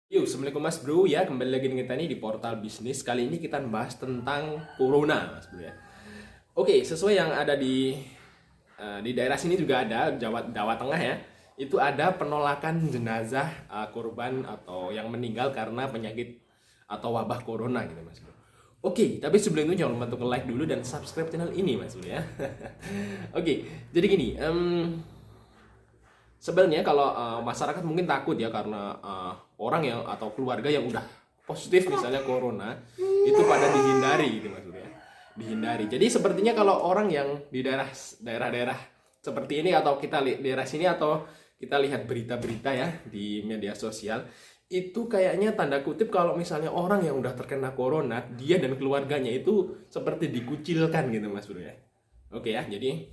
Yuk, Assalamualaikum Mas Bro ya, kembali lagi dengan kita nih di Portal Bisnis. Kali ini kita bahas tentang Corona Mas Bro ya. Oke, sesuai yang ada di daerah sini juga ada, Jawa Tengah ya. Itu ada penolakan jenazah korban atau yang meninggal karena penyakit atau wabah Corona gitu Mas Bro. Oke, tapi sebelum itu jangan lupa untuk like dulu dan subscribe channel ini Mas Bro ya. Oke, jadi gini, sebenarnya kalau masyarakat mungkin takut ya karena orang yang atau keluarga yang udah positif misalnya corona itu pada dihindari gitu maksudnya. Dihindari. Jadi sepertinya kalau orang yang di daerah-daerah seperti ini atau kita lihat daerah sini atau kita lihat berita-berita ya di media sosial itu kayaknya tanda kutip kalau misalnya orang yang udah terkena corona dia dan keluarganya itu seperti dikucilkan gitu Mas Bro ya. Oke ya, jadi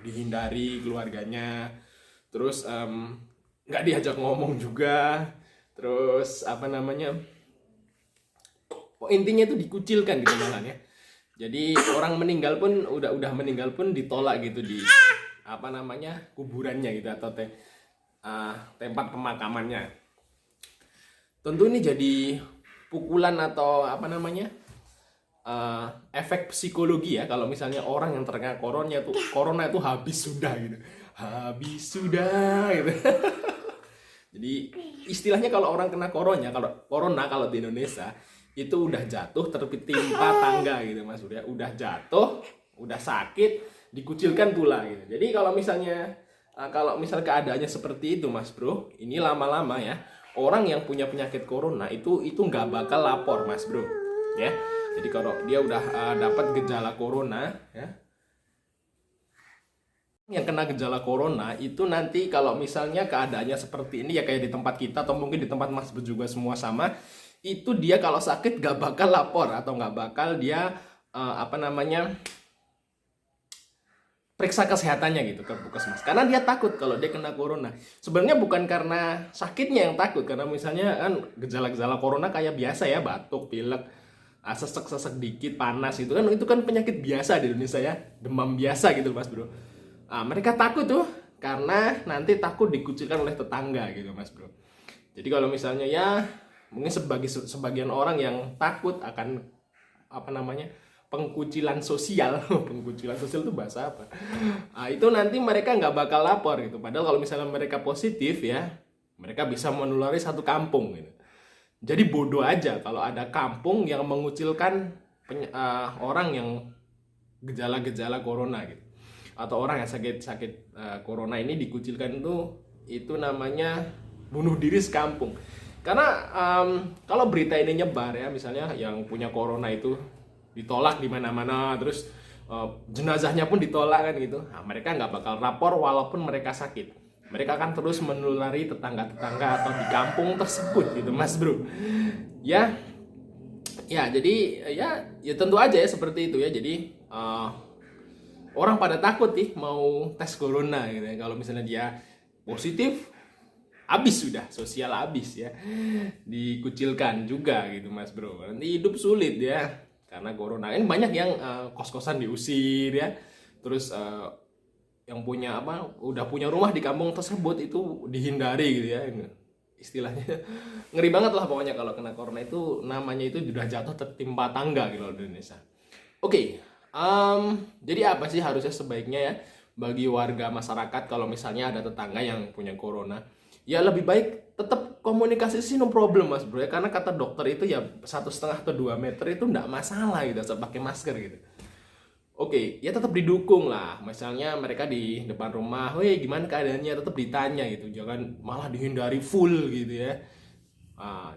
dihindari keluarganya, terus nggak diajak ngomong juga, terus apa namanya, intinya itu dikucilkan gitu malah ya. Jadi orang meninggal pun udah meninggal pun ditolak gitu di apa namanya kuburannya gitu atau tempat pemakamannya. Tentu ini jadi pukulan atau apa namanya efek psikologi ya kalau misalnya orang yang terkena corona itu habis sudah gitu, habis sudah gitu. Jadi istilahnya kalau orang kena corona kalau di Indonesia itu udah jatuh tertimpa tangga gitu Mas Bro ya. Udah jatuh, udah sakit, dikucilkan pula gitu. Jadi kalau misal keadaannya seperti itu Mas Bro, ini lama-lama ya orang yang punya penyakit corona itu nggak bakal lapor Mas Bro ya. Jadi kalau dia udah dapat gejala corona ya, yang kena gejala corona itu nanti kalau misalnya keadaannya seperti ini ya kayak di tempat kita atau mungkin di tempat Mas Bro juga semua sama, itu dia kalau sakit gak bakal lapor atau gak bakal dia apa namanya periksa kesehatannya gitu ke puskesmas karena dia takut kalau dia kena corona. Sebenarnya bukan karena sakitnya yang takut, karena misalnya kan gejala-gejala corona kayak biasa ya, batuk, pilek, sesek-sesek dikit, panas itu kan penyakit biasa di Indonesia ya, demam biasa gitu Mas Bro. Mereka takut tuh karena nanti takut dikucilkan oleh tetangga gitu Mas Bro. Jadi kalau misalnya ya mungkin sebagian orang yang takut akan apa namanya pengkucilan sosial, pengkucilan sosial itu bahasa apa? Itu nanti mereka nggak bakal lapor gitu. Padahal kalau misalnya mereka positif ya, mereka bisa menulari satu kampung gitu. Jadi bodoh aja kalau ada kampung yang mengucilkan orang yang gejala-gejala corona gitu atau orang yang sakit corona ini dikucilkan, itu namanya bunuh diri sekampung. Karena kalau berita ini nyebar ya, misalnya yang punya corona itu ditolak di mana-mana, terus jenazahnya pun ditolak kan gitu. Mereka nggak bakal rapor walaupun mereka sakit. Mereka akan terus menulari tetangga-tetangga atau di kampung tersebut gitu Mas Bro. Ya, ya jadi ya tentu aja ya seperti itu ya. Jadi orang pada takut nih mau tes corona gitu ya. Kalau misalnya dia positif, habis sudah, sosial habis ya. Dikucilkan juga gitu Mas Bro. Nanti hidup sulit ya. Karena corona. Ini banyak yang kos-kosan diusir ya. Terus yang udah punya rumah di kampung tersebut itu dihindari gitu ya. Istilahnya ngeri banget lah pokoknya kalau kena corona itu, namanya itu sudah jatuh tertimpa tangga gitu di Indonesia. Oke. Jadi apa sih harusnya sebaiknya ya bagi warga masyarakat kalau misalnya ada tetangga yang punya corona? Ya lebih baik tetap komunikasi sih, no problem Mas Bro ya, karena kata dokter itu ya 1,5 atau 2 meter itu enggak masalah gitu asal pakai masker gitu. Oke, ya tetap didukung lah. Misalnya mereka di depan rumah, "Woi, gimana keadaannya?" Tetap ditanya gitu. Jangan malah dihindari full gitu ya.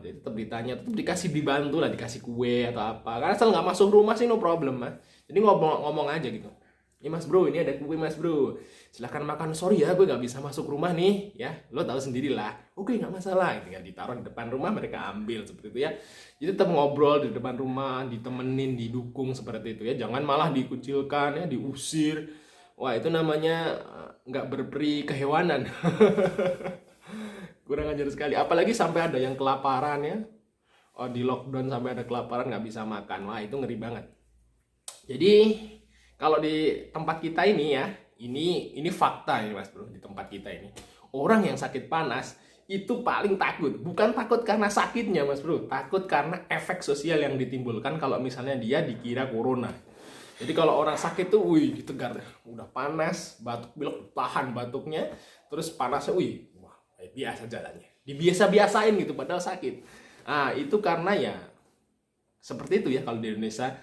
Jadi tetap ditanya, tetap dikasih, dibantu lah, dikasih kue atau apa. Karena asal nggak masuk rumah sih no problem Mas. Jadi ngomong aja gitu. Ini Mas Bro, ini ada kue Mas Bro. Silahkan makan. Sorry ya, gue nggak bisa masuk rumah nih. Ya, lo tahu sendiri lah. Oke, nggak masalah. Tinggal ditaruh di depan rumah, mereka ambil seperti itu ya. Jadi tetap ngobrol di depan rumah, ditemenin, didukung seperti itu ya. Jangan malah dikucilkan ya, diusir. Wah, itu namanya nggak berperi kehewanan. Kurang ajar sekali, apalagi sampai ada yang kelaparan ya. Di lockdown sampai ada kelaparan nggak bisa makan, wah itu ngeri banget. Jadi kalau di tempat kita ini ya, ini fakta ini Mas Bro, di tempat kita ini orang yang sakit panas itu paling takut. Bukan takut karena sakitnya mas bro, takut karena efek sosial yang ditimbulkan kalau misalnya dia dikira corona. Jadi kalau orang sakit tuh, wih ditegar, udah panas, batuk pilek, tahan batuknya, terus panasnya, wih, wah biasa jalannya, dibiasa-biasain gitu padahal sakit. Ah itu karena ya seperti itu ya, kalau di Indonesia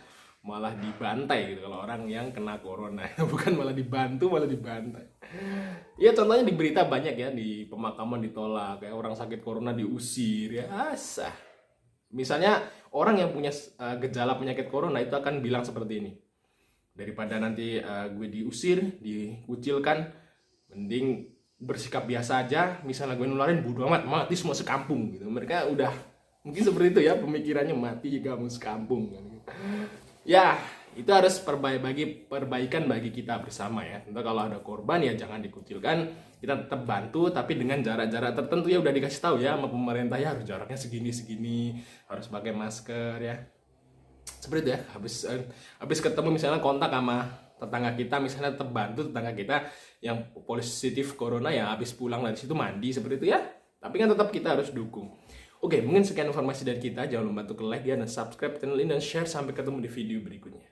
malah dibantai gitu kalau orang yang kena corona. Bukan malah dibantu, malah dibantai. Ya contohnya di berita banyak ya, di pemakaman ditolak, kayak orang sakit corona diusir ya, asah. Misalnya orang yang punya gejala penyakit corona itu akan bilang seperti ini, daripada nanti gue diusir, dikucilkan, mending bersikap biasa aja, misalnya gue nularin bodo amat, mati semua sekampung gitu. Mereka udah mungkin seperti itu ya pemikirannya, mati kamu sekampung kan gitu. Ya itu harus perbaikan bagi kita bersama ya. Entah kalau ada korban ya jangan dikucilkan, kita tetap bantu tapi dengan jarak-jarak tertentu ya, udah dikasih tahu ya sama pemerintah ya, harus jaraknya segini, harus pakai masker ya. Seperti itu ya, habis ketemu misalnya kontak sama tetangga kita, misalnya tetap bantu tetangga kita yang positif corona ya, habis pulang dari situ mandi, seperti itu ya. Tapi kan tetap kita harus dukung. Oke, mungkin sekian informasi dari kita. Jangan lupa untuk like ya, dan subscribe channel ini dan share. Sampai ketemu di video berikutnya.